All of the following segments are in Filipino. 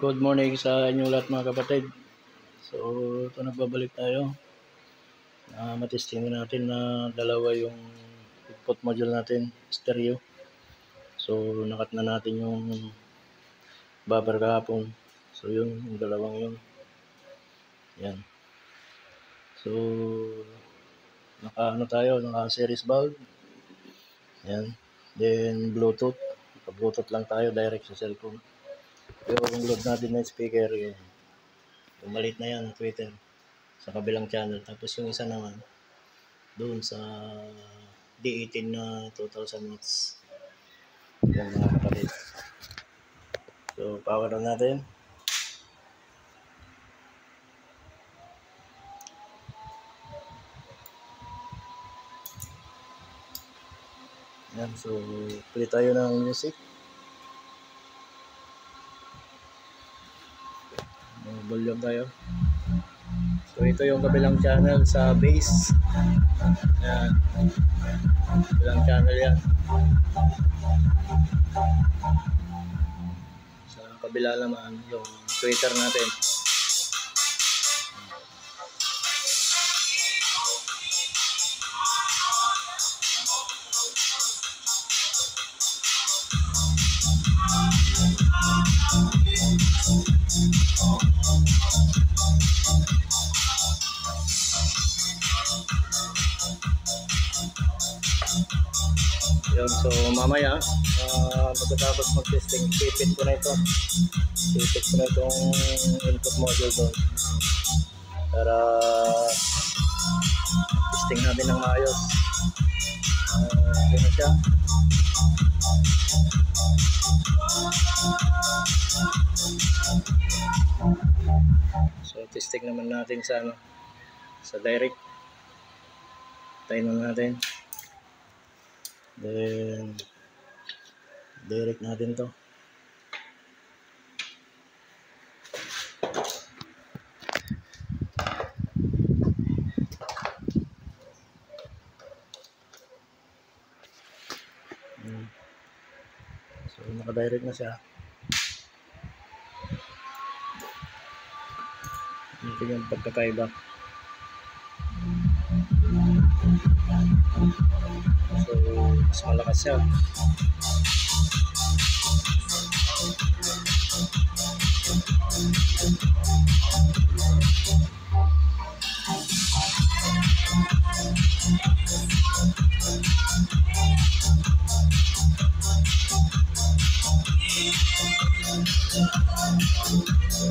Good morning sa inyong lahat mga kapatid. So, ito nagbabalik tayo. Matestingin natin na dalawa yung input module natin, stereo. So, nakat na natin yung buffer kahapon. So, yung dalawang yun. Yan. So, naka series bulb. Yan. Then, Bluetooth. Naka-Bluetooth lang tayo direct sa cellphone. Yung load natin na speaker, yun. Yung maliit na yan, Twitter. Sa kabilang channel. Tapos yung isa naman, doon sa D18 na 2000 watts. Yan mga kapatid. So, power on natin. Yan, so, play tayo ng music. Volume tayo. So, ito yung kabilang channel sa bass. Yan. Kabilang channel yan. Sa kabila naman, yung Twitter natin. Yun, so mamaya pagkatapos mag-testing, sipit ko na itong input module doon para testing natin ng maayos. Yun na siya. So testing naman natin sa direct. Tayo na natin. Then direct natin to. So naka-direct na siya. Ito yung pagkakaiba. So mas malakas siya.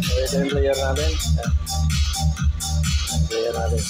So ito yung player natin. Player natin.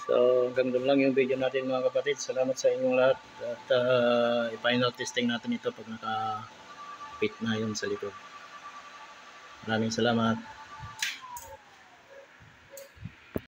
So hanggang doon lang yung video natin mga kapatid. Salamat sa inyong lahat. At i-final testing natin ito pag naka-fit na yun sa likod. Maraming salamat.